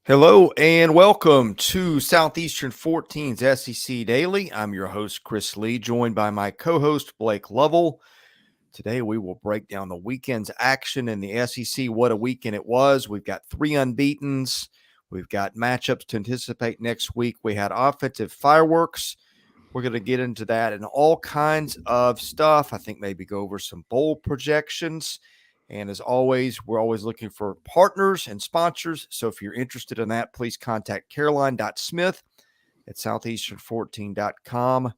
Hello and welcome to Southeastern 14's SEC Daily. I'm your host, Chris Lee, joined by my co-host, Blake Lovell. Today, we will break down the weekend's action in the SEC. What a weekend it was. We've got 3 unbeatens. We've got matchups to anticipate next week. We had offensive fireworks. We're going to get into that and all kinds of stuff. I think maybe go over some bowl projections. And as always, we're always looking for partners and sponsors. So if you're interested in that, please contact caroline.smith at southeastern14.com.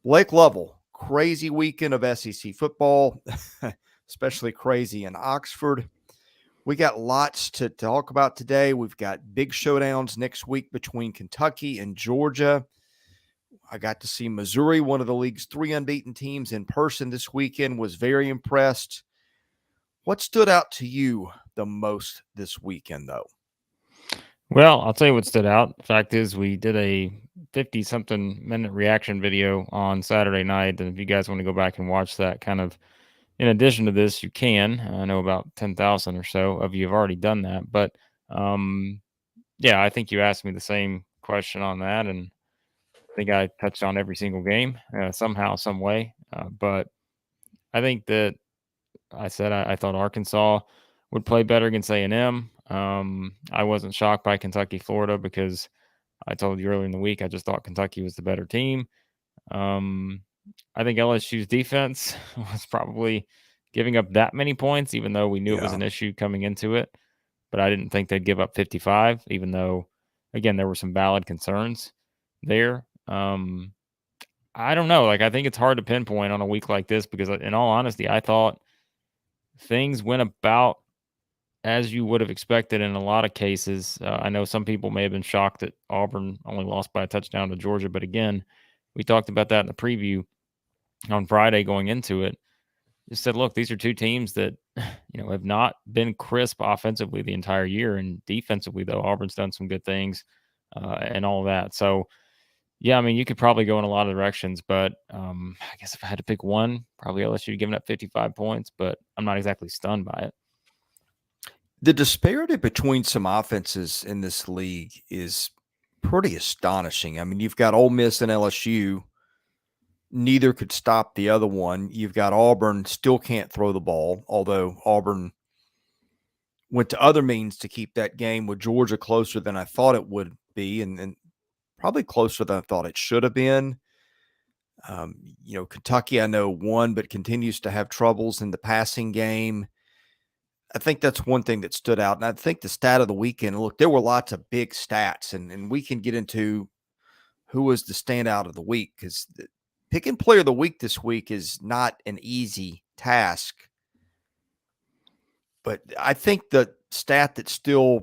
Blake Lovell, crazy weekend of SEC football, especially crazy in Oxford. We got lots to talk about today. We've got big showdowns next week between Kentucky and Georgia. I got to see Missouri, one of the league's 3 unbeaten teams, in person this weekend. Was very impressed. What stood out to you the most this weekend, though? Well, I'll tell you what stood out. The fact is, we did a 50-something minute reaction video on Saturday night. And if you guys want to go back and watch that, kind of in addition to this, you can. I know about 10,000 or so of you have already done that. But yeah, I think you asked me the same question on that. And I think I touched on every single game somehow, some way. But I think that I said I thought Arkansas would play better against A&M. I wasn't shocked by Kentucky, Florida, because I told you earlier in the week I just thought Kentucky was the better team. I think LSU's defense was probably giving up that many points, even though we knew it was an issue coming into it. But I didn't think they'd give up 55, even though, again, there were some valid concerns there. I don't know. I think it's hard to pinpoint on a week like this because, in all honesty, I thought things went about as you would have expected in a lot of cases. I know some people may have been shocked that Auburn only lost by a touchdown to Georgia. But again, we talked about that in the preview on Friday going into it. Just said, look, these are 2 teams that, have not been crisp offensively the entire year. And defensively, though, Auburn's done some good things and all of that. So, yeah, I mean, you could probably go in a lot of directions, but I guess if I had to pick one, probably LSU giving up 55 points, but I'm not exactly stunned by it. The disparity between some offenses in this league is pretty astonishing. I mean, you've got Ole Miss and LSU. Neither could stop the other one. You've got Auburn, still can't throw the ball, although Auburn went to other means to keep that game with Georgia closer than I thought it would be, and probably closer than I thought it should have been. Kentucky, I know, won, but continues to have troubles in the passing game. I think that's one thing that stood out. And I think the stat of the weekend, look, there were lots of big stats, and we can get into who was the standout of the week, because picking player of the week this week is not an easy task. But I think the stat that still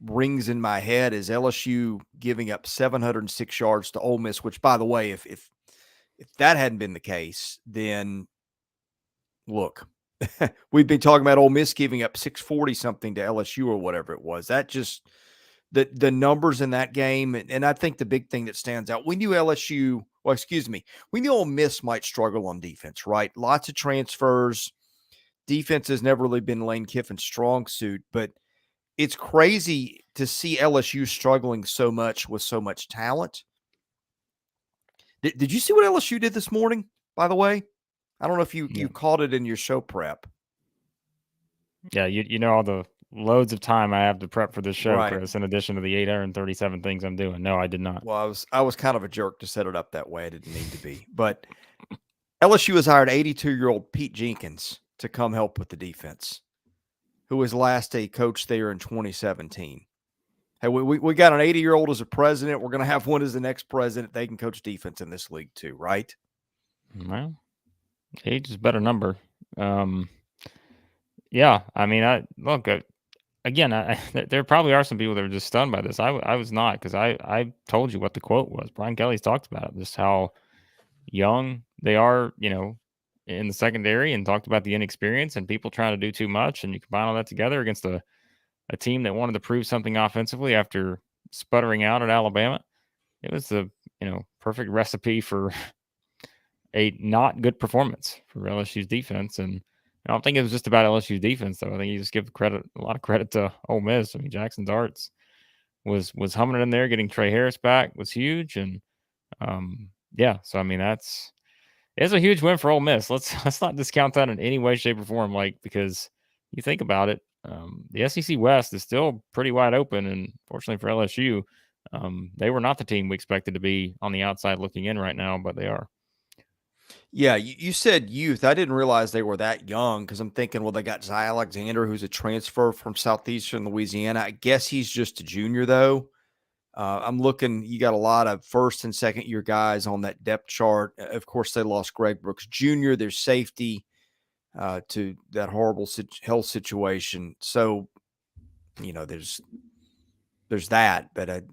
rings in my head is LSU giving up 706 yards to Ole Miss, which, by the way, if that hadn't been the case, then look, we've been talking about Ole Miss giving up 640 something to LSU or whatever it was. That just the numbers in that game, and I think the big thing that stands out, we knew we knew Ole Miss might struggle on defense, right? Lots of transfers. Defense has never really been Lane Kiffin's strong suit, but it's crazy to see LSU struggling so much with so much talent. Did you see what LSU did this morning, by the way? I don't know if you caught it in your show prep. Yeah, you know all the loads of time I have to prep for this show, Right, Chris, in addition to the 837 things I'm doing. No, I did not. Well, I was kind of a jerk to set it up that way. I didn't need to be. But LSU has hired 82-year-old Pete Jenkins to come help with the defense, who was last a coach there in 2017. Hey, we got an 80-year-old as a president. We're going to have one as the next president. They can coach defense in this league too, right? Well, age is a better number. Yeah, I mean, again, there probably are some people that are just stunned by this. I was not, because I told you what the quote was. Brian Kelly's talked about it, just how young they are, in the secondary, and talked about the inexperience and people trying to do too much. And you combine all that together against a team that wanted to prove something offensively after sputtering out at Alabama. It was the perfect recipe for a not good performance for LSU's defense. And I don't think it was just about LSU defense, though. I think you just give a lot of credit to Ole Miss. I mean, Jackson Darts was humming it in there. Getting Trey Harris back was huge, and yeah. So I mean, it's a huge win for Ole Miss. Let's not discount that in any way, shape, or form, because you think about it, the SEC West is still pretty wide open, and fortunately for LSU, they were not the team we expected to be on the outside looking in right now, but they are. Yeah, you said youth. I didn't realize they were that young because I'm thinking, well, they got Zy Alexander, who's a transfer from Southeastern Louisiana. I guess he's just a junior, though. I'm looking, you got a lot of first and second year guys on that depth chart. Of course, they lost Greg Brooks Jr., their safety, to that horrible health situation. So, there's that, but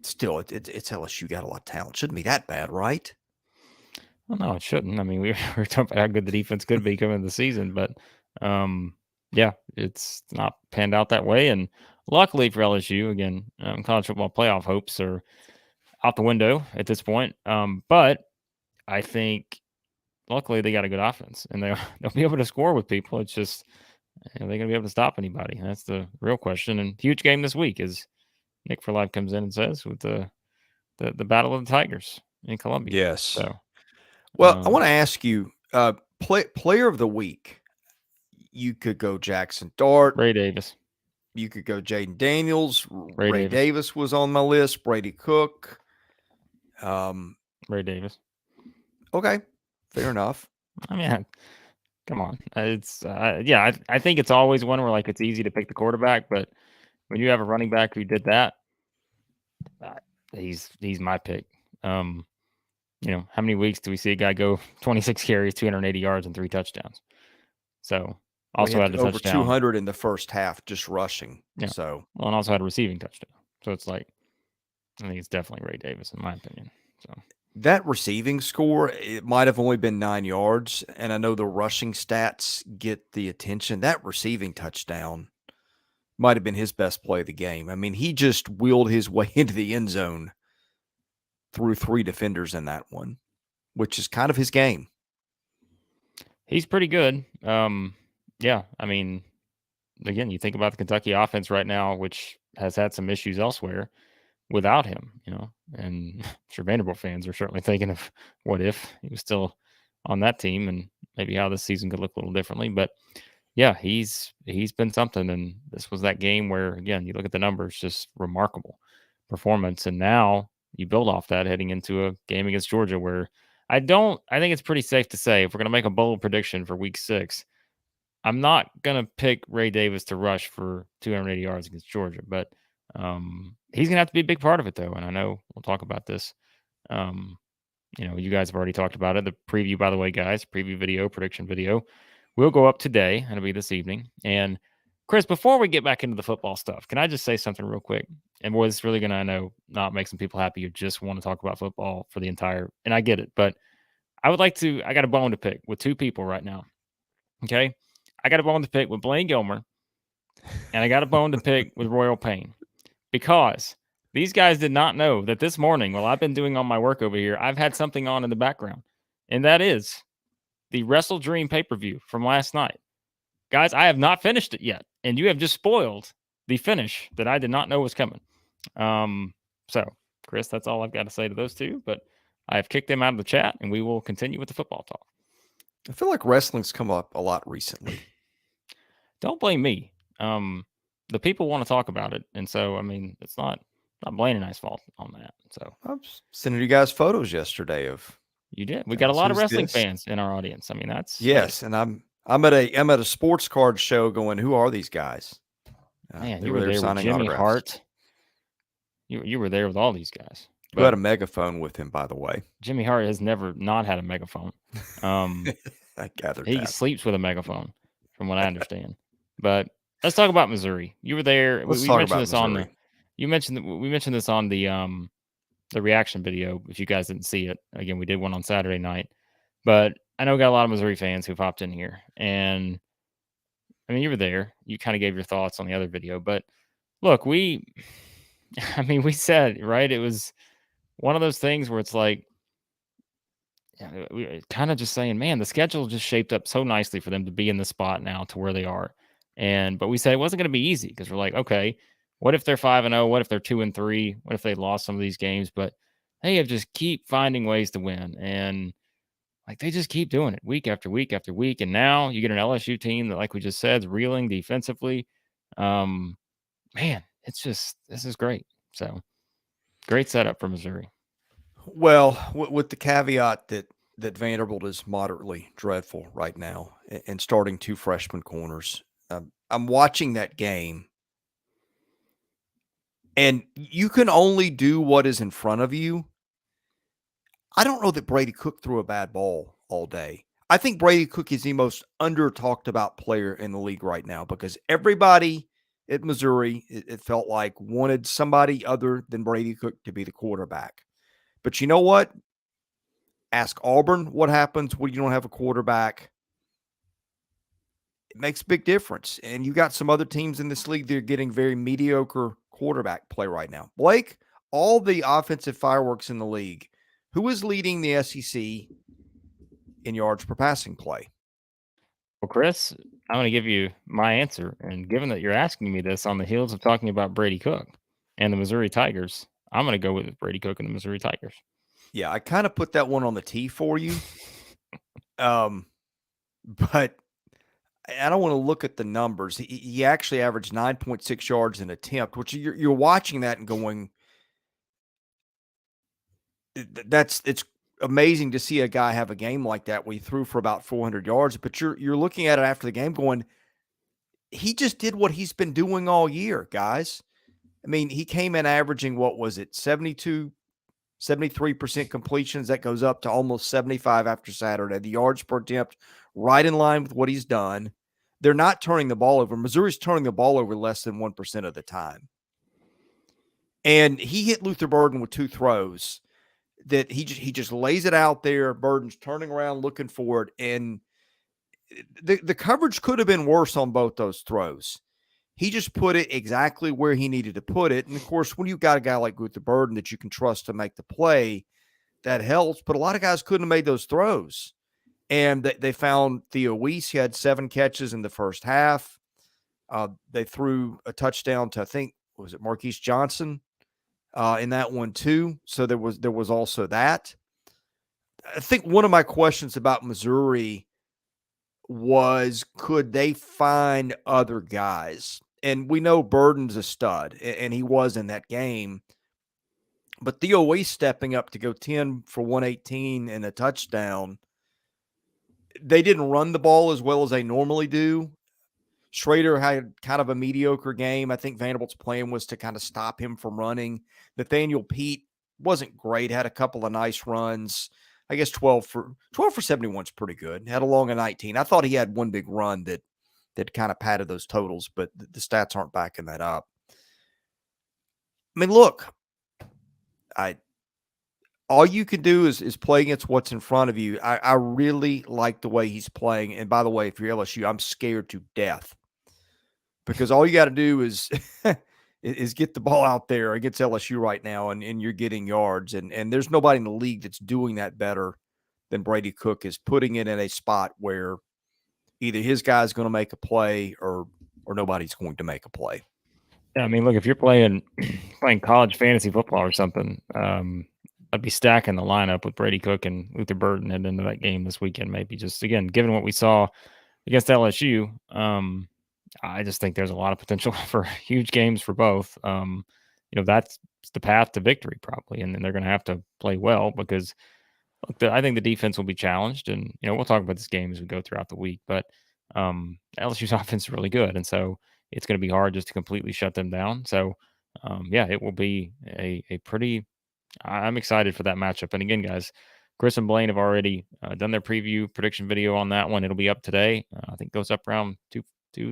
still, it's LSU got a lot of talent. Shouldn't be that bad, right? Well, no, it shouldn't. I mean, we were talking about how good the defense could be coming into the season, but yeah, it's not panned out that way. And luckily for LSU, again, college football playoff hopes are out the window at this point. But I think luckily they got a good offense, and they'll be able to score with people. It's just are they going to be able to stop anybody? That's the real question. And huge game this week is Nick for Life comes in and says with the Battle of the Tigers in Columbia. Yes. So, well, I want to ask you, player of the week. You could go Jackson Dart, Ray Davis. You could go Jaden Daniels. Ray Davis was on my list. Brady Cook. Ray Davis. Okay, fair enough. I mean, come on. It's yeah. I think it's always one where it's easy to pick the quarterback, but when you have a running back who did that, he's my pick. How many weeks do we see a guy go 26 carries, 280 yards, and 3 touchdowns? So also had a over touchdown. 200 in the first half, just rushing. Yeah. So and also had a receiving touchdown. So it's I think it's definitely Ray Davis in my opinion. So that receiving score, it might have only been 9 yards, and I know the rushing stats get the attention. That receiving touchdown might have been his best play of the game. I mean, he just wheeled his way into the end zone through 3 defenders in that one, which is kind of his game. He's pretty good. Yeah, I mean, again, you think about the Kentucky offense right now, which has had some issues elsewhere without him, and I'm sure Vanderbilt fans are certainly thinking of what if he was still on that team and maybe how this season could look a little differently. But yeah, he's been something. And this was that game where, again, you look at the numbers, just remarkable performance. And now you build off that heading into a game against Georgia where I think it's pretty safe to say if we're going to make a bold prediction for week 6, I'm not going to pick Ray Davis to rush for 280 yards against Georgia, but he's going to have to be a big part of it, though. And I know we'll talk about this. You guys have already talked about it. The preview, by the way, guys, prediction video will go up today. It'll be this evening. And Chris, before we get back into the football stuff, can I just say something real quick? And boy, it's really going to, I know, not make some people happy who just want to talk about football for the entire, and I get it, but I got a bone to pick with 2 people right now. Okay. I got a bone to pick with Blaine Gilmer, and I got a bone to pick with Royal Payne, because these guys did not know that this morning, while I've been doing all my work over here, I've had something on in the background, and that is the Wrestle Dream pay-per-view from last night. Guys, I have not finished it yet, and you have just spoiled the finish that I did not know was coming. So, Chris, that's all I've got to say to those 2, but I have kicked them out of the chat, and we will continue with the football talk. I feel like wrestling's come up a lot recently. Don't blame me. The people want to talk about it, and so I mean, it's not Blaine and I's fault on that. So I'm sending you guys photos yesterday of. You did. We got a lot of wrestling fans in our audience. I mean, that's yes, and I'm at a sports card show going, who are these guys? Man, you were there with Jimmy Hart. You were there with all these guys. Who had a megaphone with him, by the way. Jimmy Hart has never not had a megaphone. I gathered he sleeps with a megaphone, from what I understand. But let's talk about Missouri. You were there. We mentioned this on we mentioned this on the reaction video. If you guys didn't see it, again, we did one on Saturday night. But I know we got a lot of Missouri fans who popped in here, and I mean, you were there. You kind of gave your thoughts on the other video, but look, we said, right, it was one of those things where it's we kind of just saying, man, the schedule just shaped up so nicely for them to be in the spot now to where they are. But we said it wasn't going to be easy because we're like, okay, what if they're 5-0? What if they're 2-3? What if they lost some of these games? But they have just keep finding ways to win. And like they just keep doing it week after week after week. And now you get an LSU team that, like we just said, is reeling defensively. Um, Man, this is great. So great setup for Missouri. Well, with the caveat that Vanderbilt is moderately dreadful right now and starting 2 freshman corners. I'm watching that game, and you can only do what is in front of you. I don't know that Brady Cook threw a bad ball all day. I think Brady Cook is the most under-talked about player in the league right now because everybody at Missouri, it felt like, wanted somebody other than Brady Cook to be the quarterback. But you know what? Ask Auburn what happens when you don't have a quarterback. It makes a big difference. And you got some other teams in this league that are getting very mediocre quarterback play right now. Blake, all the offensive fireworks in the league, who is leading the SEC in yards per passing play? Well, Chris, I'm going to give you my answer. And given that you're asking me this on the heels of talking about Brady Cook and the Missouri Tigers, I'm going to go with Brady Cook and the Missouri Tigers. Yeah, I kind of put that one on the tee for you. But I don't want to look at the numbers. He actually averaged 9.6 yards an attempt, which you're watching that and going, it's amazing to see a guy have a game like that where he threw for about 400 yards. But you're looking at it after the game going, he just did what he's been doing all year, guys. I mean, he came in averaging, what was it, 73% completions. That goes up to almost 75 after Saturday. The yards per attempt, right in line with what he's done. They're not turning the ball over. Missouri's turning the ball over less than 1% of the time. And he hit Luther Burden with 2 throws that he just lays it out there. Burden's turning around looking for it. And the coverage could have been worse on both those throws. He just put it exactly where he needed to put it. And, of course, when you've got a guy like Luther Burden that you can trust to make the play, that helps. But a lot of guys couldn't have made those throws. And they found Theo Weiss. He had 7 catches in the first half. They threw a touchdown to, I think, was it Marquise Johnson in that one too. So there was also that. I think one of my questions about Missouri was, could they find other guys? And we know Burden's a stud, and he was in that game. But Theo Weiss stepping up to go 10 for 118 and a touchdown. They didn't run the ball as well as they normally do. Schrader had kind of a mediocre game. I think Vanderbilt's plan was to kind of stop him from running. Nathaniel Pete wasn't great, had a couple of nice runs. I guess 12 for 71 is pretty good. Had a long of 19. I thought he had one big run that kind of padded those totals, but the stats aren't backing that up. I mean, look, all you can do is play against what's in front of you. I really like the way he's playing. And by the way, if you're LSU, I'm scared to death because all you got to do is is get the ball out there against LSU right now, and you're getting yards. And there's nobody in the league that's doing that better than Brady Cook, is putting it in a spot where either his guy's going to make a play or nobody's going to make a play. Yeah, I mean, look, if you're playing college fantasy football or something, I'd be stacking the lineup with Brady Cook and Luther Burden heading into that game this weekend. Maybe just, again, given what we saw against LSU, I just think there's a lot of potential for huge games for both. That's the path to victory probably, and then they're going to have to play well because I think the defense will be challenged, and we'll talk about this game as we go throughout the week. But LSU's offense is really good, and so it's going to be hard just to completely shut them down. So it will be a pretty. I'm excited for that matchup. And again, guys, Chris and Blaine have already done their preview prediction video on that one. It'll be up today. I think it goes up around 2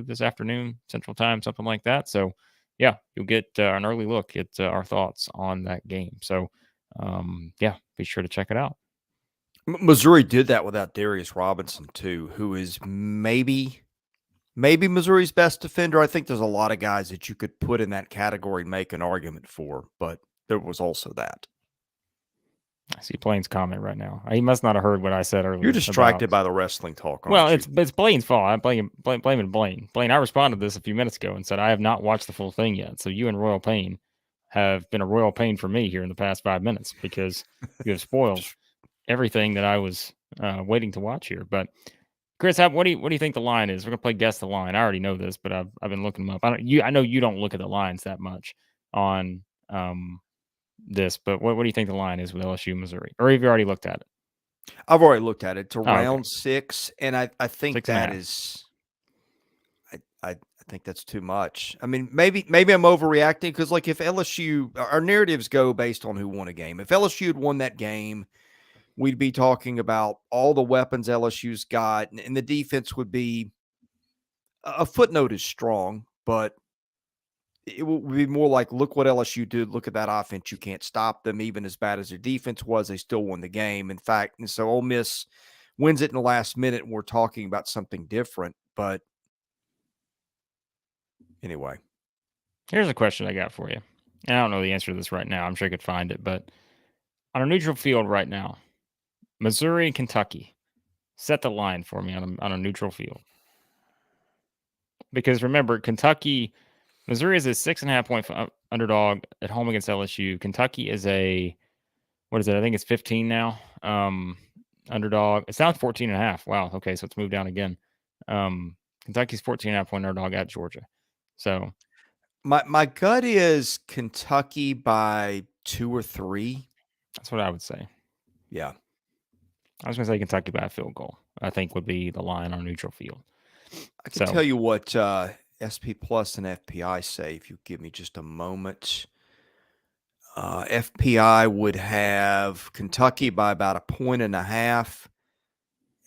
this afternoon Central Time, something like that. So yeah, you'll get an early look at our thoughts on that game. So be sure to check it out. Missouri did that without Darius Robinson too, who is maybe Missouri's best defender. I think there's a lot of guys that you could put in that category and make an argument for, but there was also that. I see Blaine's comment right now. He must not have heard what I said earlier. You're distracted by the wrestling talk, aren't well, you? it's Blaine's fault. I'm blaming Blaine. Blaine, I responded to this a few minutes ago and said I have not watched the full thing yet. So you and Royal Pain have been a royal pain for me here in the past 5 minutes because you have spoiled everything that I was waiting to watch here. But Chris, what do you think the line is? We're gonna play guess the line. I already know this, but I've been looking them up. I know you don't look at the lines that much on this, but what do you think the line is with LSU Missouri? Or have you already looked at it? I've already looked at it. It's okay. around 6, and I think 6.5. that is I think that's too much. I mean, maybe I'm overreacting because, like, if LSU, our narratives go based on who won a game. If LSU had won that game, we'd be talking about all the weapons LSU's got, and the defense would be a footnote is strong, but it would be more like, look what LSU did. Look at that offense. You can't stop them. Even as bad as their defense was, they still won the game. In fact, and so Ole Miss wins it in the last minute, and we're talking about something different. But anyway. Here's a question I got for you. And I don't know the answer to this right now. I'm sure I could find it. But on a neutral field right now, Missouri and Kentucky, set the line for me on a neutral field. Because remember, Missouri is a 6.5 point underdog at home against LSU. Kentucky is what is it? I think it's 15 now. Underdog. It's now 14.5. Wow. Okay. So it's moved down again. Kentucky's 14.5 point underdog at Georgia. So my gut is Kentucky by 2 or 3. That's what I would say. Yeah. I was going to say Kentucky by a field goal, I think would be the line on neutral field. I can tell you what SP Plus and FPI say if you give me just a moment. FPI would have Kentucky by about 1.5 points,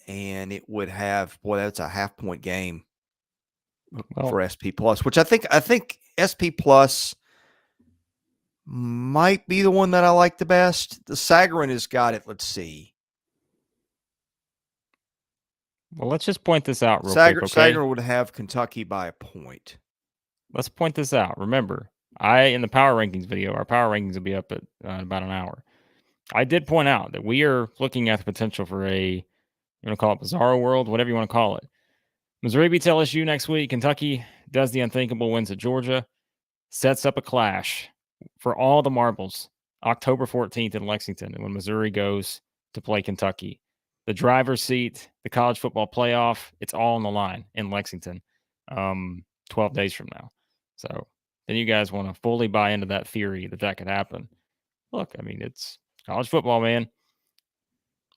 and it would have, boy, that's a half-point game for SP Plus, which I think SP Plus might be the one that I like the best. The Sagarin has got it. Let's see. Well, let's just point this out real quick. Okay? Sagarin would have Kentucky by a point. Let's point this out. Remember, in the power rankings video, our power rankings will be up at about an hour. I did point out that we are looking at the potential for you want to call it bizarro world, whatever you want to call it. Missouri beats LSU next week. Kentucky does the unthinkable, wins at Georgia, sets up a clash for all the marbles October 14th in Lexington when Missouri goes to play Kentucky. The driver's seat, the college football playoff, it's all on the line in Lexington 12 days from now. So then you guys want to fully buy into that theory that could happen. Look, I mean, it's college football, man.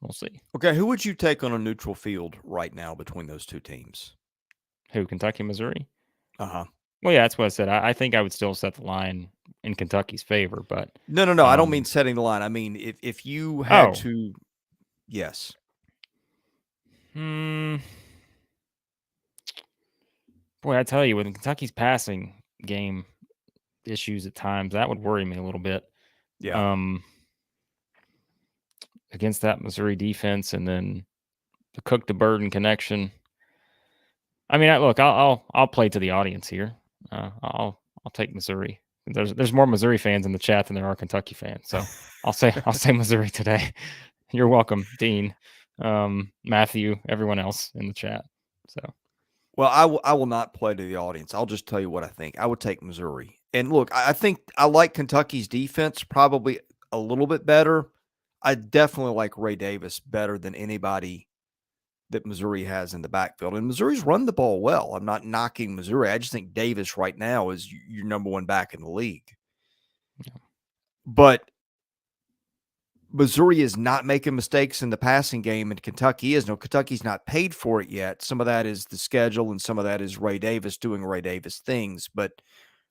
We'll see. Okay, who would you take on a neutral field right now between those two teams? Who, Kentucky, Missouri? Uh-huh. Well, yeah, that's what I said. I think I would still set the line in Kentucky's favor, but no. I don't mean setting the line. I mean if you had to, yes. Boy, I tell you, with Kentucky's passing game issues at times, that would worry me a little bit. Yeah. Against that Missouri defense, and then the Cook to Burden connection. I mean, look, I'll play to the audience here. I'll take Missouri. There's more Missouri fans in the chat than there are Kentucky fans, so I'll say Missouri today. You're welcome, Dean, Matthew, everyone else in the chat. So, well, I will not play to the audience. I'll just tell you what I think. I would take Missouri. And look, I think I like Kentucky's defense probably a little bit better. I definitely like Ray Davis better than anybody that Missouri has in the backfield. And Missouri's run the ball well. I'm not knocking Missouri. I just think Davis right now is your number one back in the league. Yeah. But Missouri is not making mistakes in the passing game, and Kentucky is. No, Kentucky's not paid for it yet. Some of that is the schedule, and some of that is Ray Davis doing Ray Davis things. But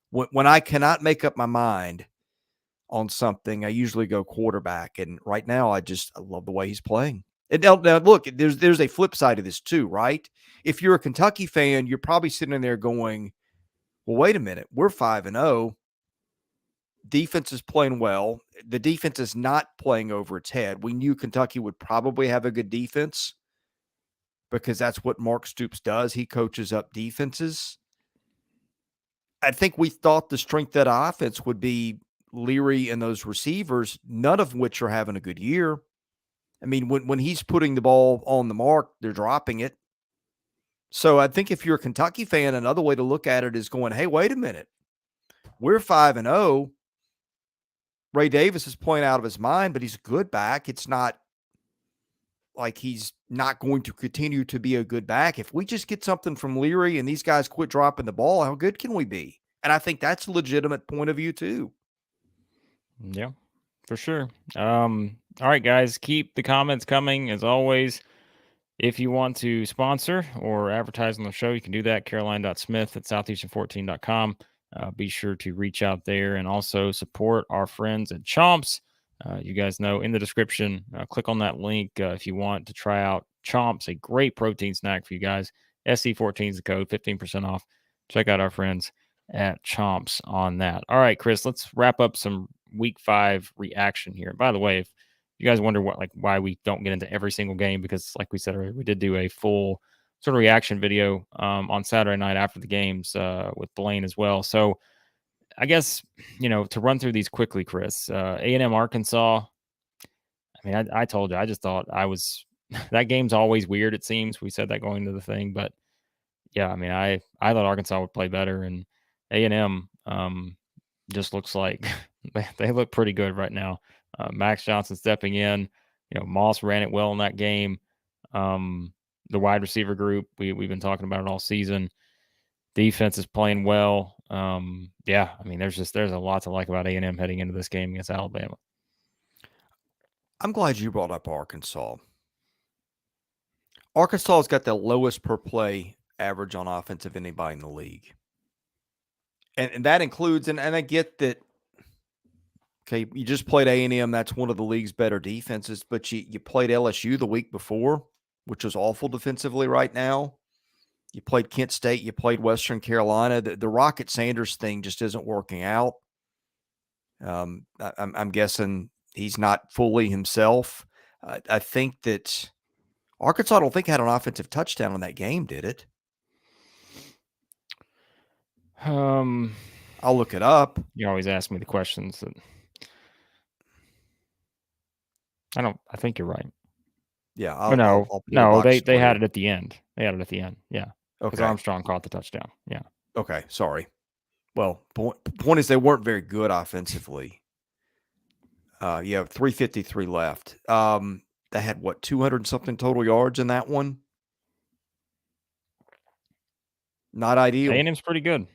when I cannot make up my mind on something, I usually go quarterback. And right now, I love the way he's playing. And now look, there's a flip side of this too, right? If you're a Kentucky fan, you're probably sitting in there going, well, wait a minute, we're 5-0. Defense is playing well. The defense is not playing over its head. We knew Kentucky would probably have a good defense because that's what Mark Stoops does. He coaches up defenses. I think we thought the strength of that offense would be Leary and those receivers, none of which are having a good year. I mean, when he's putting the ball on the mark, they're dropping it. So I think if you're a Kentucky fan, another way to look at it is going, hey, wait a minute. We're 5-0. Ray Davis is playing out of his mind, but he's a good back. It's not like he's not going to continue to be a good back. If we just get something from Leary and these guys quit dropping the ball, how good can we be? And I think that's a legitimate point of view too. Yeah, for sure. All right, guys, keep the comments coming as always. If you want to sponsor or advertise on the show, you can do that. caroline.smith at southeastern14.com. Be sure to reach out there and also support our friends at CHOMPS. You guys know in the description, click on that link if you want to try out CHOMPS, a great protein snack for you guys. SC14 is the code, 15% off. Check out our friends at CHOMPS on that. All right, Chris, let's wrap up some week 5 reaction here. By the way, if you guys wonder why we don't get into every single game, because like we said earlier, we did do a full sort of reaction video on Saturday night after the games with Blaine as well. So I guess, to run through these quickly, Chris, A&M Arkansas. I mean, I told you, I just thought that game's always weird. It seems we said that going into the thing, but yeah, I mean, I thought Arkansas would play better, and A&M just looks like they look pretty good right now. Max Johnson stepping in. Moss ran it well in that game. The wide receiver group, we've been talking about it all season. Defense is playing well. Yeah, I mean, there's a lot to like about A&M heading into this game against Alabama. I'm glad you brought up Arkansas. Arkansas has got the lowest per play average on offense of anybody in the league. And that includes, and I get that, okay, you just played A&M. That's one of the league's better defenses, but you played LSU the week before, which was awful defensively right now. You played Kent State. You played Western Carolina. The Rocket Sanders thing just isn't working out. I'm guessing he's not fully himself. I think that Arkansas, I don't think had an offensive touchdown in that game, did it? I'll look it up. You always ask me the questions. I think you're right. Yeah. They had it at the end. They had it at the end. Yeah. Because Okay. Armstrong caught the touchdown. Yeah. Okay. Sorry. Well, point is they weren't very good offensively. 353 left. They had 200 something total yards in that one. Not ideal. A&M's pretty good.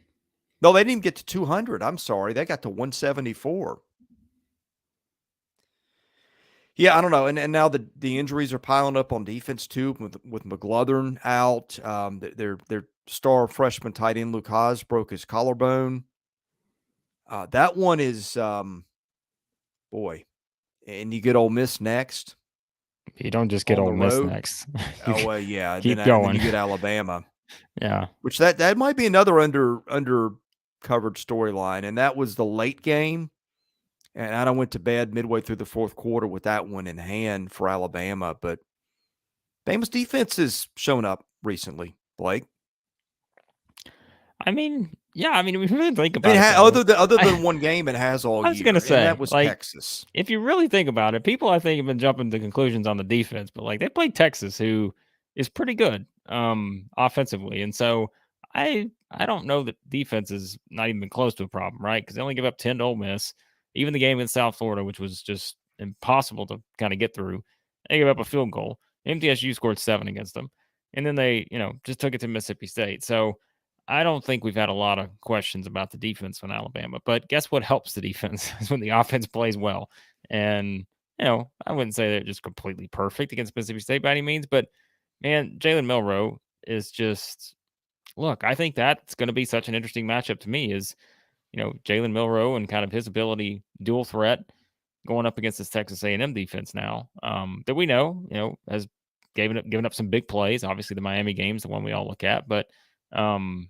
No, they didn't even get to 200. I'm sorry. They got to 174. Yeah, I don't know. And now the injuries are piling up on defense too, with McGlothern out. Their star freshman tight end Luke Haas broke his collarbone. That one is boy. And you get Ole Miss next. You don't just get Ole Miss next. Yeah. Keep going. Then you get Alabama. Yeah. Which that might be another under covered storyline. And that was the late game. And I went to bed midway through the fourth quarter with that one in hand for Alabama. But Bama's defense has shown up recently, Blake. I mean, yeah. If you really think about it, other than one game, it has all year. I was going to say, that was Texas. If you really think about it, people I think have been jumping to conclusions on the defense, but they played Texas, who is pretty good offensively, and so I don't know that defense is not even close to a problem, right? Because they only give up 10 to Ole Miss. Even the game in South Florida, which was just impossible to kind of get through, they gave up a field goal. MTSU scored 7 against them, and then they just took it to Mississippi State. So I don't think we've had a lot of questions about the defense from Alabama, but guess what helps the defense is when the offense plays well. And, I wouldn't say they're just completely perfect against Mississippi State by any means, but man, Jalen Milroe is just, look, I think that's going to be such an interesting matchup to me is, Jalen Milroe and kind of his ability, dual threat going up against this Texas A&M defense now that we know, has given up some big plays. Obviously the Miami game's the one we all look at, but Alabama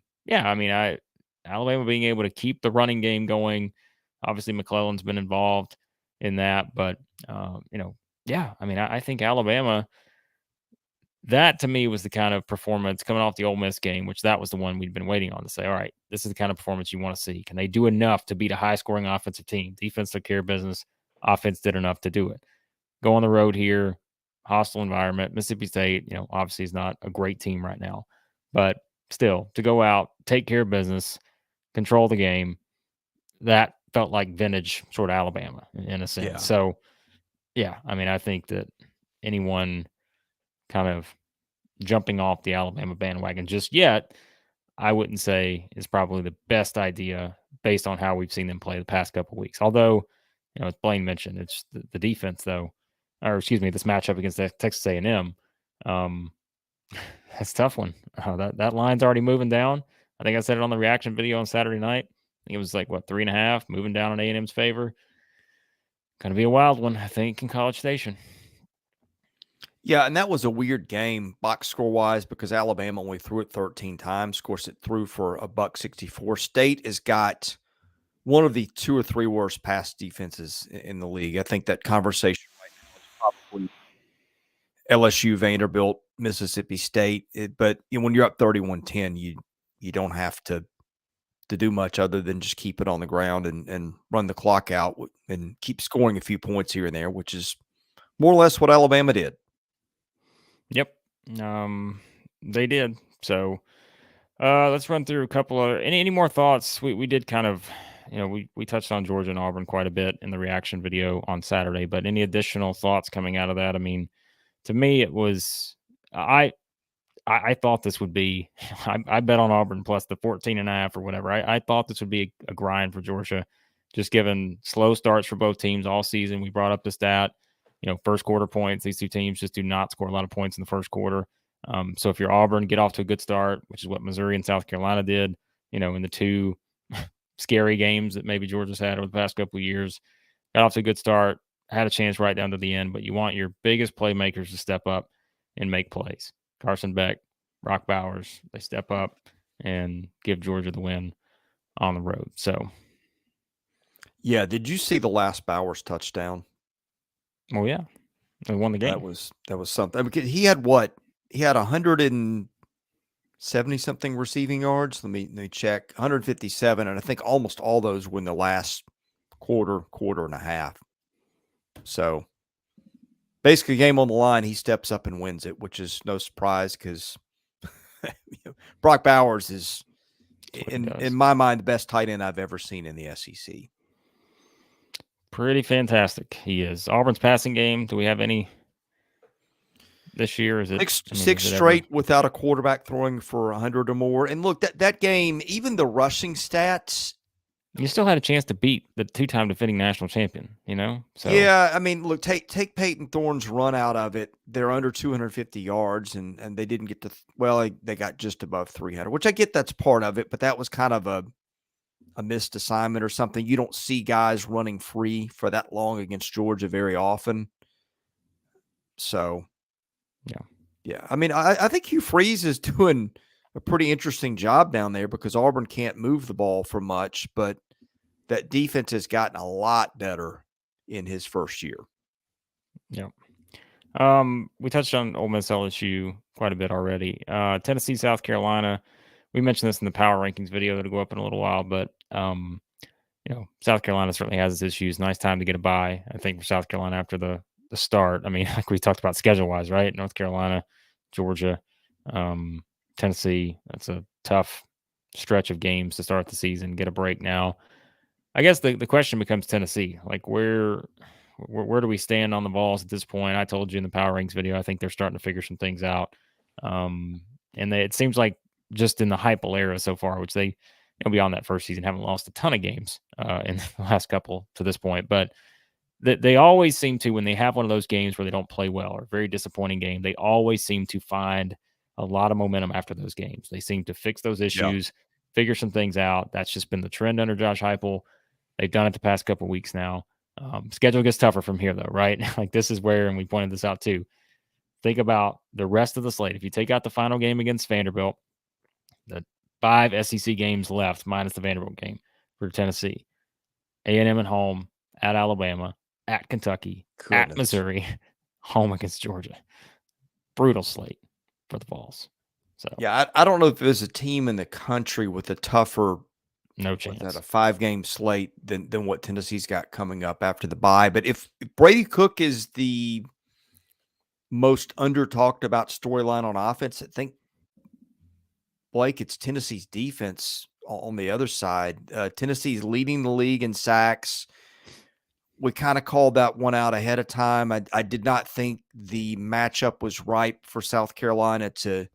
being able to keep the running game going. Obviously, McClellan's been involved in that, but I think Alabama, that to me was the kind of performance coming off the Ole Miss game, which that was the one we'd been waiting on to say, all right, this is the kind of performance you want to see. Can they do enough to beat a high-scoring offensive team? Defense took care of business. Offense did enough to do it. Go on the road here, hostile environment. Mississippi State, obviously is not a great team right now, but still to go out, take care of business, control the game, that felt like vintage sort of Alabama in a sense. Yeah. So, yeah, I mean, I think that anyone kind of jumping off the Alabama bandwagon just yet, I wouldn't say is probably the best idea based on how we've seen them play the past couple of weeks. Although, as Blaine mentioned, it's the defense though, or excuse me, this matchup against Texas A&M. That's a tough one. That line's already moving down. I think I said it on the reaction video on Saturday night. I think it was like 3.5 moving down in A&M's favor. Going to be a wild one, I think, in College Station. Yeah, and that was a weird game box score wise because Alabama only threw it 13 times. Of course, it threw for $164. State has got one of the 2 or 3 worst pass defenses in the league. I think that conversation right now is probably LSU, Vanderbilt, Mississippi State. But when you're up 31-10, you don't have to do much other than just keep it on the ground and run the clock out and keep scoring a few points here and there, which is more or less what Alabama did. Yep. They did. So let's run through a couple of any more thoughts. We did kind of, we touched on Georgia and Auburn quite a bit in the reaction video on Saturday, but any additional thoughts coming out of that? I mean, to me, it was I thought this would be I bet on Auburn plus the 14.5 or whatever. I thought this would be a grind for Georgia, just given slow starts for both teams all season. We brought up the stat, first quarter points. These two teams just do not score a lot of points in the first quarter. So if you're Auburn, get off to a good start, which is what Missouri and South Carolina did, in the 2 scary games that maybe Georgia's had over the past couple of years. Got off to a good start, had a chance right down to the end, but you want your biggest playmakers to step up and make plays. Carson Beck, Brock Bowers, they step up and give Georgia the win on the road. So, yeah, did you see the last Bowers touchdown? Oh yeah, they won the game. That was something. Because he had what? He had 170 something receiving yards. Let me check. 157, and I think almost all those were in the last quarter and a half. So basically, game on the line, he steps up and wins it, which is no surprise because Brock Bowers is, in my mind, the best tight end I've ever seen in the SEC. Pretty fantastic. He is. Auburn's passing game. Do we have any this year? Is it six straight without a quarterback throwing for 100 or more? And look, that game, even the rushing stats, you still had a chance to beat the 2-time defending national champion. So yeah, I mean, look, take Peyton Thorne's run out of it. They're under 250 yards, and they didn't get to. They got just above 300, which I get that's part of it, but that was kind of a missed assignment or something. You don't see guys running free for that long against Georgia very often. So, yeah. I mean, I think Hugh Freeze is doing a pretty interesting job down there because Auburn can't move the ball for much, but that defense has gotten a lot better in his first year. Yeah. We touched on Ole Miss LSU quite a bit already. Tennessee, South Carolina. We mentioned this in the power rankings video that'll go up in a little while, but South Carolina certainly has its issues. Nice time to get a bye, I think, for South Carolina after the start. I mean, like we talked about schedule wise, right? North Carolina, Georgia, Tennessee. That's a tough stretch of games to start the season. Get a break now. I guess the question becomes Tennessee. Like where do we stand on the balls at this point? I told you in the power rankings video, I think they're starting to figure some things out. And it seems like just in the Heupel era so far, which they, beyond that first season, haven't lost a ton of games in the last couple to this point. But they always seem to, when they have one of those games where they don't play well or a very disappointing game, they always seem to find a lot of momentum after those games. They seem to fix those issues, figure some things out. That's just been the trend under Josh Heupel. They've done it the past couple of weeks now. Schedule gets tougher from here, though, right? Like this is where, and we pointed this out too, think about the rest of the slate. If you take out the final game against Vanderbilt, the 5 SEC games left minus the Vanderbilt game for Tennessee, A&M at home, at Alabama, at Kentucky, at Missouri, home against Georgia. Brutal slate. for the Vols. So yeah, I don't know if there's a team in the country with a tougher, no what's that, chance. a 5-game slate than what Tennessee's got coming up after the bye. But if Brady Cook is the most under talked about storyline on offense, I think, Blake, it's Tennessee's defense on the other side. Tennessee's leading the league in sacks. We kind of called that one out ahead of time. I did not think the matchup was ripe for South Carolina to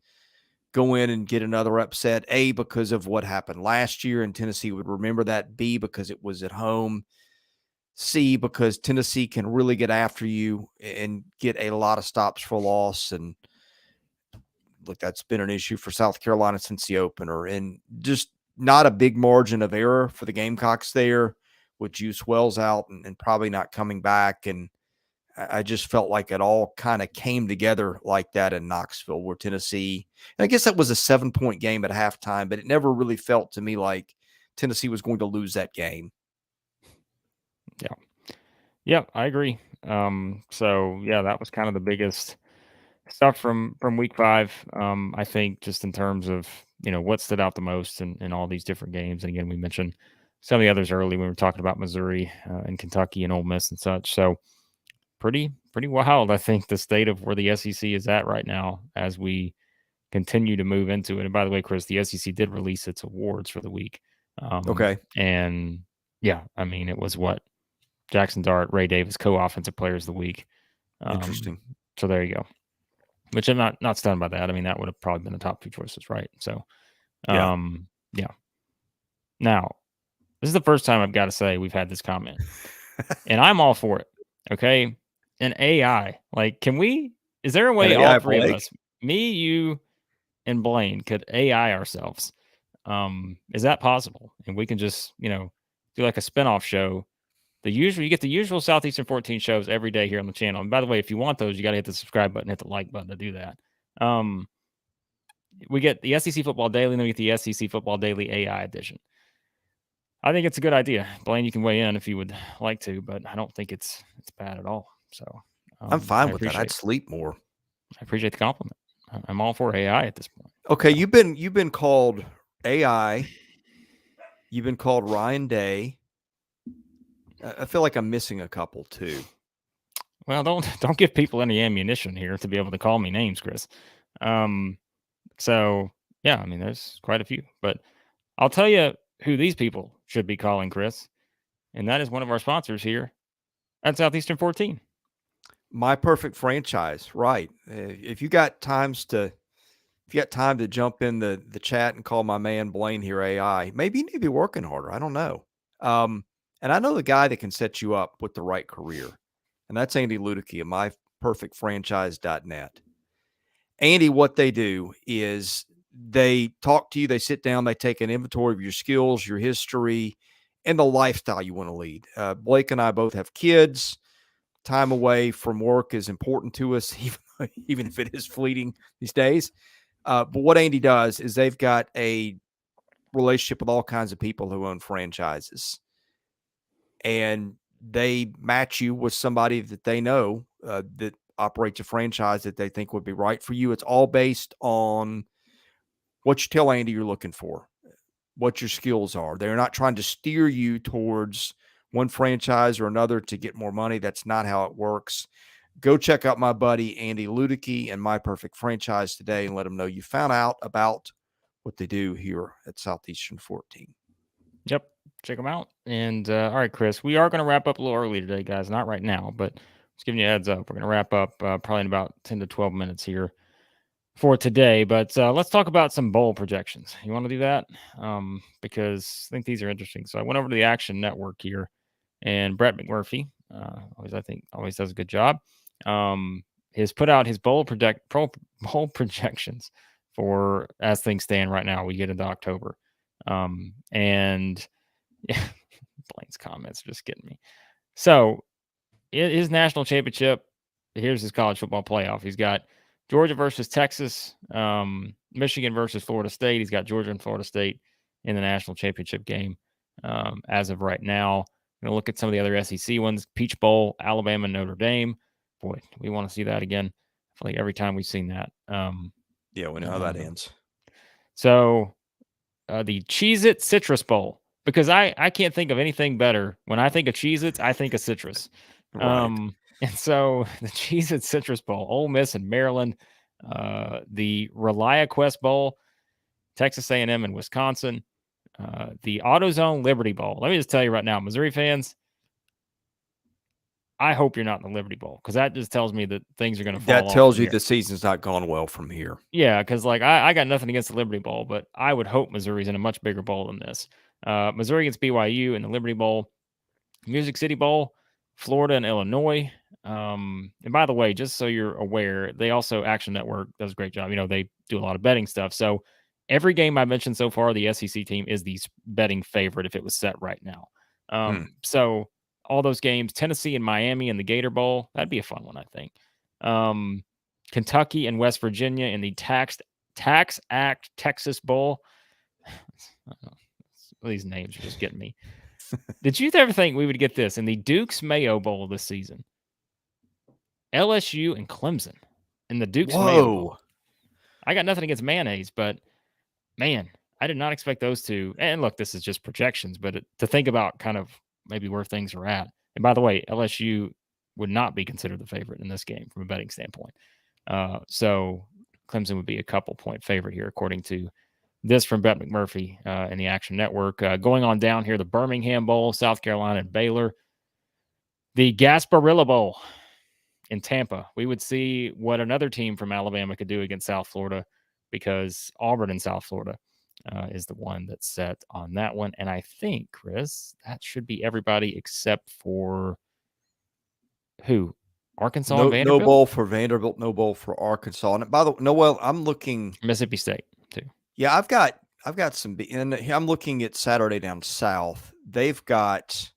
go in and get another upset, A, because of what happened last year, and Tennessee would remember that, B, because it was at home, C, because Tennessee can really get after you and get a lot of stops for loss. And look, that's been an issue for South Carolina since the opener, and just not a big margin of error for the Gamecocks there with Juice Wells out and probably not coming back. And I just felt like it all kind of came together like that in Knoxville, where Tennessee, and I guess that was a 7-point game at halftime, but it never really felt to me like Tennessee was going to lose that game. Yeah, I agree. So yeah, that was kind of the biggest stuff from week 5. I think just in terms of, what stood out the most in all these different games. And again, we mentioned some of the others early when we were talking about Missouri and Kentucky and Ole Miss and such. So pretty wild, I think, the state of where the SEC is at right now as we continue to move into it. And by the way, Chris, the SEC did release its awards for the week. Okay. And yeah, I mean, it was what Jackson Dart, Ray Davis, co-offensive players of the week. Interesting. So there you go. Which I'm not stunned by that. I mean, that would have probably been the top 2 choices, right? So, yeah. Now, this is the first time I've got to say we've had this comment, and I'm all for it. Okay, an AI, like, is there a way all three of us, me, you, and Blaine, could AI ourselves? Is that possible? And we can just, do like a spinoff show. You get the usual Southeastern 14 shows every day here on the channel. And by the way, if you want those, you got to hit the subscribe button, hit the like button to do that. We get the SEC Football Daily, and then we get the SEC Football Daily AI edition. I think it's a good idea. Blaine, you can weigh in if you would like to, but I don't think it's bad at all. So I'm fine with that. I'd sleep more. I appreciate the compliment. I'm all for AI at this point. Okay, so. You've been called AI. You've been called Ryan Day. I feel like I'm missing a couple too. Well, don't give people any ammunition here to be able to call me names, Chris. So yeah, I mean, there's quite a few, but I'll tell you who these people should be calling, Chris, and that is one of our sponsors here at Southeastern 14. My Perfect Franchise, right? If you got time to jump in the chat and call my man Blaine here AI, maybe you need to be working harder. I don't know. And I know the guy that can set you up with the right career, and that's Andy Ludicky of myperfectfranchise.net. Andy, what they do is they talk to you, they sit down, they take an inventory of your skills, your history, and the lifestyle you want to lead. Blake and I both have kids. Time away from work is important to us, even if it is fleeting these days. But what Andy does is they've got a relationship with all kinds of people who own franchises. And they match you with somebody that they know that operates a franchise that they think would be right for you. It's all based on what you tell Andy you're looking for, what your skills are. They're not trying to steer you towards one franchise or another to get more money. That's not how it works. Go check out my buddy Andy Ludicky and My Perfect Franchise today and let them know you found out about what they do here at Southeastern 14. Yep. Check them out. And all right, Chris, we are going to wrap up a little early today, guys. Not right now, but just giving you a heads up. We're going to wrap up probably in about 10 to 12 minutes here for today. But let's talk about some bowl projections. You want to do that? Because I think these are interesting. So I went over to the Action Network here, and Brett McMurphy always does a good job. Has put out his bowl projections for as things stand right now. We get into October. And yeah, Blaine's comments are just getting me. So his national championship, here's his college football playoff. He's got Georgia versus Texas, Michigan versus Florida State. He's got Georgia and Florida State in the national championship game as of right now. I'm going to look at some of the other SEC ones. Peach Bowl, Alabama, Notre Dame. Boy, we want to see that again. I feel like every time we've seen that. Yeah, we know how that ends. So the Cheez-It Citrus Bowl, because I can't think of anything better. When I think of Cheez-Its, I think of citrus. Right. And so the Cheez-It Citrus Bowl, Ole Miss and Maryland, the ReliaQuest Bowl, Texas A&M and Wisconsin, the AutoZone Liberty Bowl. Let me just tell you right now, Missouri fans, I hope you're not in the Liberty Bowl, because that just tells me that things are going to fall That off tells from you here. the season's not gone well from here. Yeah, because like I got nothing against the Liberty Bowl, but I would hope Missouri's in a much bigger bowl than this. Missouri against BYU in the Liberty Bowl, Music City Bowl, Florida and Illinois. And by the way, just so you're aware, they also Action Network does a great job. You know, they do a lot of betting stuff. So every game I mentioned so far, the SEC team is the betting favorite if it was set right now. So all those games, Tennessee and Miami in the Gator Bowl, that'd be a fun one, I think. Kentucky and West Virginia in the Tax Act Texas Bowl. These names are just getting me. Did you ever think we would get this in the Duke's Mayo Bowl this season? LSU and Clemson in the Duke's Mayo Bowl. I got nothing against mayonnaise, but man, I did not expect those two. And look, this is just projections, but to think about kind of maybe where things are at. And by the way, LSU would not be considered the favorite in this game from a betting standpoint. So Clemson would be a couple point favorite here, according to this from Brett McMurphy in the Action Network. Going on down here, the Birmingham Bowl, South Carolina and Baylor. The Gasparilla Bowl in Tampa. We would see what another team from Alabama could do against South Florida, because Auburn in South Florida is the one that's set on that one. And I think, Chris, that should be everybody except for who? Arkansas and Vanderbilt? No bowl for Vanderbilt, no bowl for Arkansas. And by the way, Noel, I'm looking Mississippi State too. Yeah, I've got some, and I'm looking at Saturday down south. They've got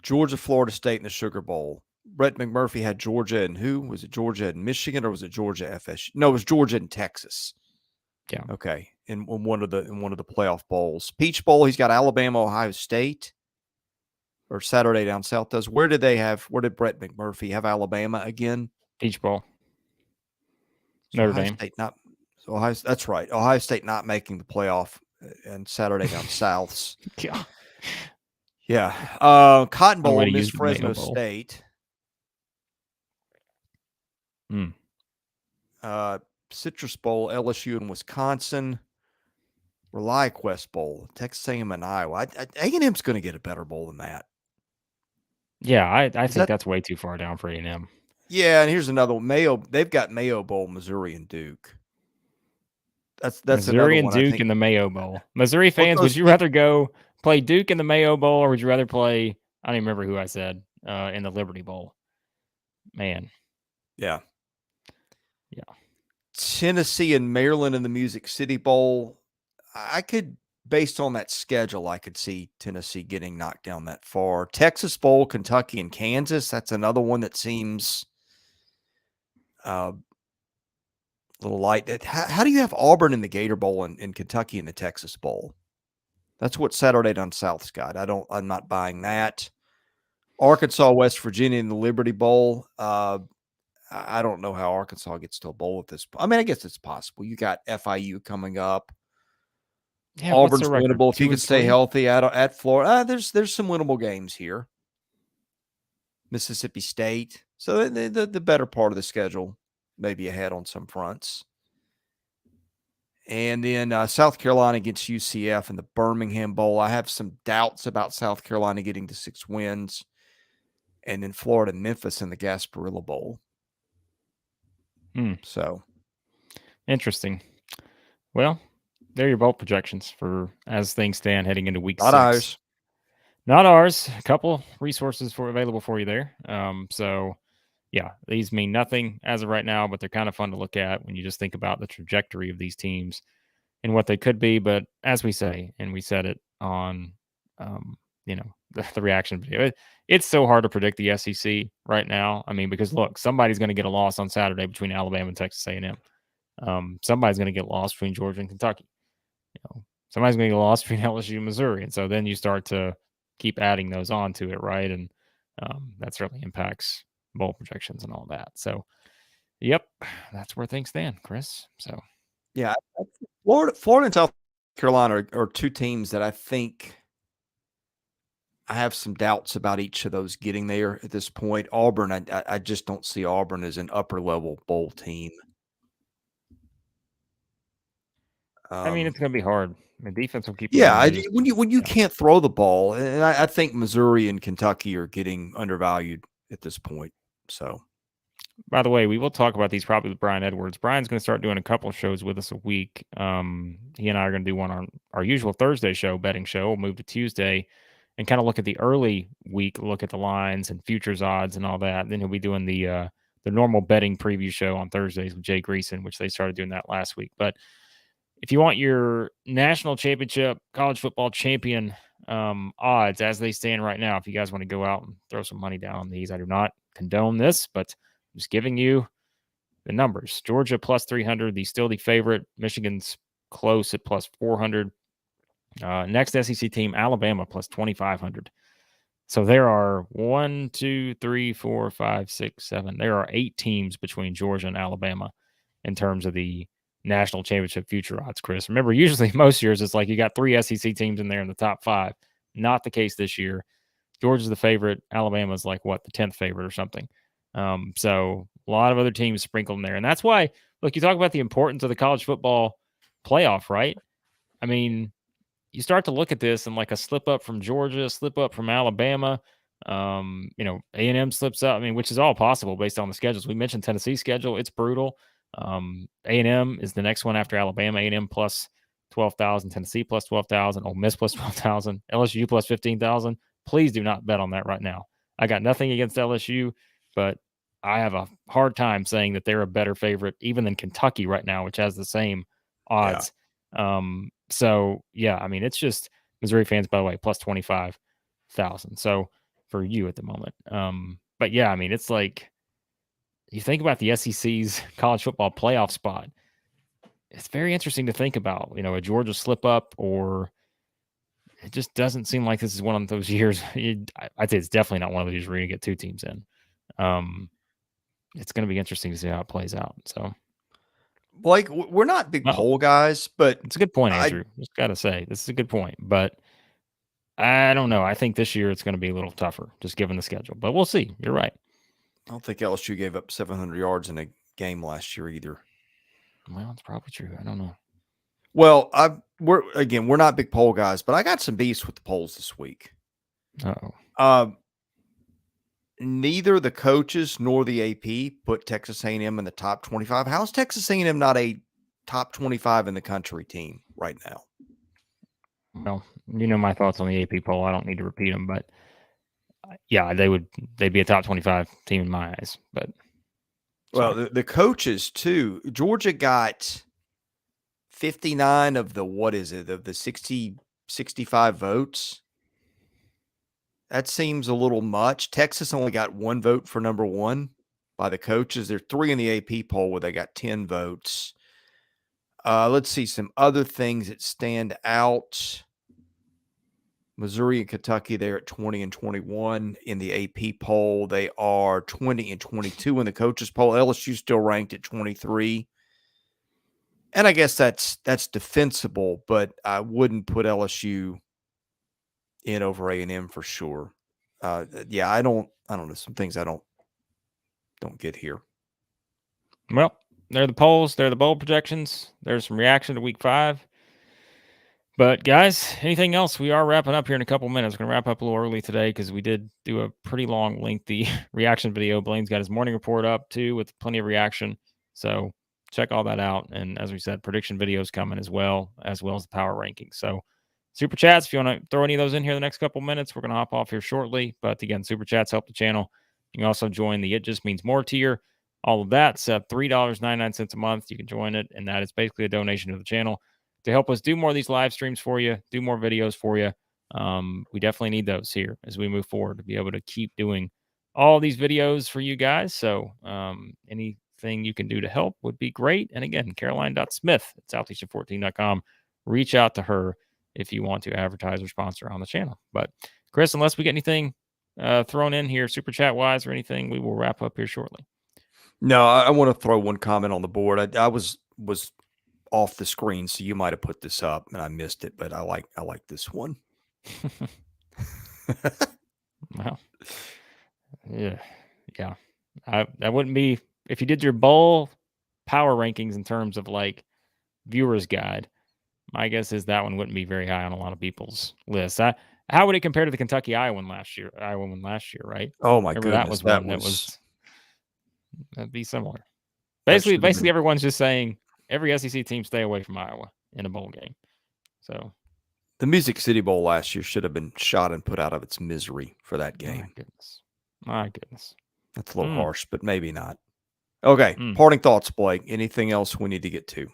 Georgia, Florida State in the Sugar Bowl. Brett McMurphy had Georgia and who? Was it Georgia and Michigan, or was it Georgia FSU? No, it was Georgia and Texas. Yeah. Okay. In one of the playoff bowls. Peach Bowl, he's got Alabama, Ohio State. Or Saturday down south does. Where did Brett McMurphy have Alabama again? Peach Bowl. Notre Dame. State not Ohio, that's right. Ohio State not making the playoff, and Saturday down souths. Yeah. Yeah. Cotton Bowl, Miss Fresno State. Citrus Bowl, LSU and Wisconsin. ReliaQuest Bowl, Texas A&M and Iowa. A&M's going to get a better bowl than that. Yeah, I think that's way too far down for A&M. Yeah, and here's another one. They've got Mayo Bowl, Missouri and Duke. That's Missouri and Duke in the Mayo Bowl. Missouri fans, would you rather go play Duke in the Mayo Bowl, or would you rather play, I don't even remember who I said, in the Liberty Bowl? Man. Yeah. Tennessee and Maryland in the Music City Bowl. I could, based on that schedule, I could see Tennessee getting knocked down that far. Texas Bowl, Kentucky and Kansas. That's another one that seems a little light. How do you have Auburn in the Gator Bowl and Kentucky in the Texas Bowl? That's what Saturday down South's got. I'm not buying that. Arkansas, West Virginia in the Liberty Bowl. I don't know how Arkansas gets to a bowl at this point. I mean, I guess it's possible. You got FIU coming up. Yeah, Auburn's winnable if you can stay healthy at Florida. There's some winnable games here. Mississippi State. So the better part of the schedule maybe ahead on some fronts. And then South Carolina against UCF in the Birmingham Bowl. I have some doubts about South Carolina getting to 6 wins. And then Florida and Memphis in the Gasparilla Bowl. So interesting. Well, they're your bowl projections for as things stand heading into week 6. Ours. Not ours. A couple resources available for you there. So yeah, these mean nothing as of right now, but they're kind of fun to look at when you just think about the trajectory of these teams and what they could be. But as we say, and we said it on, the reaction video, it's so hard to predict the SEC right now. I mean, because look, somebody's going to get a loss on Saturday between Alabama and Texas A&M. Somebody's going to get lost between Georgia and Kentucky. Somebody's going to get lost between LSU and Missouri. And so then you start to keep adding those on to it, right? And that certainly impacts bowl projections and all that. So Yep, that's where things stand, Chris. So Yeah, Florida and South Carolina are two teams that I think I have some doubts about each of those getting there at this point. Auburn, I just don't see Auburn as an upper level bowl team. I mean, it's going to be hard. The defense will keep them Yeah, in. when you can't throw the ball, and I think Missouri and Kentucky are getting undervalued at this point. So, by the way, we will talk about these probably with Brian Edwards. Brian's going to start doing a couple of shows with us a week. He and I are going to do one on our usual Thursday show, betting show. We'll move to Tuesday and kind of look at the early week, look at the lines and futures odds and all that. Then he'll be doing the normal betting preview show on Thursdays with Jay Greason, which they started doing that last week. But if you want your national championship, college football champion odds as they stand right now, if you guys want to go out and throw some money down on these, I do not condone this, but I'm just giving you the numbers. Georgia plus 300, still the favorite. Michigan's close at plus 400. Next SEC team, Alabama plus 2,500. So there are 1, 2, 3, 4, 5, 6, 7. There are 8 teams between Georgia and Alabama in terms of the national championship future odds, Chris. Remember, usually most years it's like you got 3 SEC teams in there in the top 5. Not the case this year. Georgia's the favorite. Alabama's like, what, the 10th favorite or something. So a lot of other teams sprinkled in there. And that's why, look, you talk about the importance of the college football playoff, right? I mean, you start to look at this and like a slip up from Georgia, slip up from Alabama, A&M slips up. I mean, which is all possible based on the schedules. We mentioned Tennessee's schedule. It's brutal. A&M is the next one after Alabama. A&M plus 12,000, Tennessee plus 12,000, Ole Miss plus 12,000, LSU plus 15,000. Please do not bet on that right now. I got nothing against LSU, but I have a hard time saying that they're a better favorite even than Kentucky right now, which has the same odds. Yeah. So yeah, I mean, it's just Missouri fans, by the way, plus 25,000. So for you at the moment. But yeah, I mean, it's like you think about the SEC's college football playoff spot. It's very interesting to think about, a Georgia slip up, or it just doesn't seem like this is one of those years. I'd say it's definitely not one of those years where you're going to get 2 teams in. It's going to be interesting to see how it plays out. So, Blake, we're not big poll guys, but it's a good point, Andrew. Just got to say, this is a good point, but I don't know. I think this year it's going to be a little tougher, just given the schedule. But we'll see. You're right. I don't think LSU gave up 700 yards in a game last year either. Well, it's probably true. I don't know. Well, we're not big poll guys, but I got some beefs with the polls this week. Uh-oh. Neither the coaches nor the AP put Texas A&M in the top 25. How's Texas A&M not a top 25 in the country team right now? Well, you know my thoughts on the AP poll. I don't need to repeat them, but yeah, they'd be a top 25 team in my eyes. But well, the coaches too. Georgia got 59 of the 65 votes. That seems a little much. Texas only got 1 vote for number 1 by the coaches. There are 3 in the AP poll where they got 10 votes. Let's see some other things that stand out. Missouri and Kentucky, they're at 20 and 21 in the AP poll. They are 20 and 22 in the coaches poll. LSU still ranked at 23. And I guess that's defensible, but I wouldn't put LSU in over A&M for sure. Yeah, I don't know. Some things I don't get here. Well, they're the polls. They're the bowl projections. There's some reaction to week 5. But guys, anything else? We are wrapping up here in a couple minutes. We're going to wrap up a little early today because we did do a pretty long, lengthy reaction video. Blaine's got his morning report up too with plenty of reaction. So check all that out. And as we said, prediction videos coming as well as the power rankings. So super chats, if you want to throw any of those in here the next couple minutes, we're going to hop off here shortly. But again, super chats help the channel. You can also join the It Just Means More tier. All of that's $3.99 a month. You can join it, and that is basically a donation to the channel to help us do more of these live streams for you, do more videos for you. We definitely need those here as we move forward to be able to keep doing all these videos for you guys. So anything you can do to help would be great. And again, caroline.smith at southeastern14.com. Reach out to her if you want to advertise or sponsor on the channel. But Chris, unless we get anything thrown in here, super chat wise or anything, we will wrap up here shortly. No, I want to throw one comment on the board. I was off the screen, so you might have put this up and I missed it, but I like this one. Well, yeah. That wouldn't be if you did your bowl power rankings in terms of like viewers guide. My guess is that one wouldn't be very high on a lot of people's lists. How would it compare to the Kentucky Iowa one last year? Right? Oh my Remember that goodness, was one that'd be similar. that should have Basically, been everyone's just saying every SEC team stay away from Iowa in a bowl game. So the Music City Bowl last year should have been shot and put out of its misery for that game. My goodness. That's a little harsh, but maybe not. Okay, parting thoughts, Blake. Anything else we need to get to?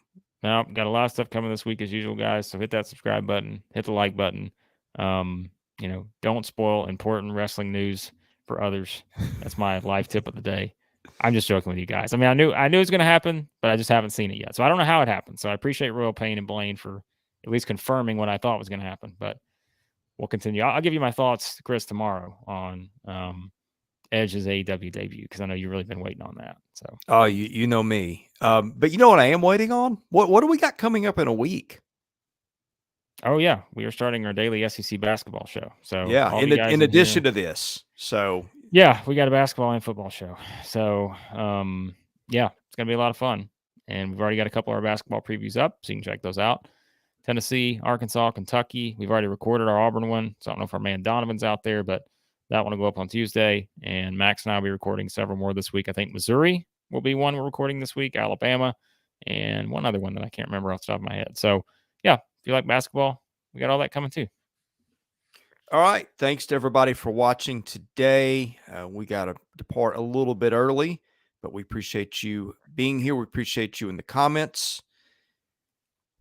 No, got a lot of stuff coming this week as usual, guys. So hit that subscribe button, hit the like button. Don't spoil important wrestling news for others. That's my life tip of the day. I'm just joking with you guys. I mean, I knew it was going to happen, but I just haven't seen it yet. So I don't know how it happened. So I appreciate Royal Pain and Blaine for at least confirming what I thought was going to happen. But we'll continue. I'll give you my thoughts, Chris, tomorrow on Edge's AEW debut because I know you've really been waiting on that. So you know me. But you know what I am waiting on? What do we got coming up in a week? Oh yeah, we are starting our daily SEC basketball show. So yeah, in addition to this, so yeah, we got a basketball and football show. So yeah, it's gonna be a lot of fun, and we've already got a couple of our basketball previews up, so you can check those out. Tennessee, Arkansas, Kentucky. We've already recorded our Auburn one, so I don't know if our man Donovan's out there, but that one will go up on Tuesday. And Max and I will be recording several more this week. I think Missouri will be one we're recording this week, Alabama, and one other one that I can't remember off the top of my head. So yeah, if you like basketball, we got all that coming too. All right. Thanks to everybody for watching today. We got to depart a little bit early, but we appreciate you being here. We appreciate you in the comments.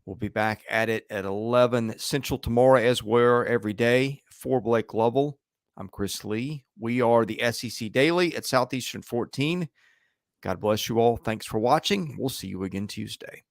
We'll be back at it at 11 Central tomorrow as we're every day. For Blake Lovell, I'm Chris Lee. We are the SEC Daily at Southeastern 14. God bless you all. Thanks for watching. We'll see you again Tuesday.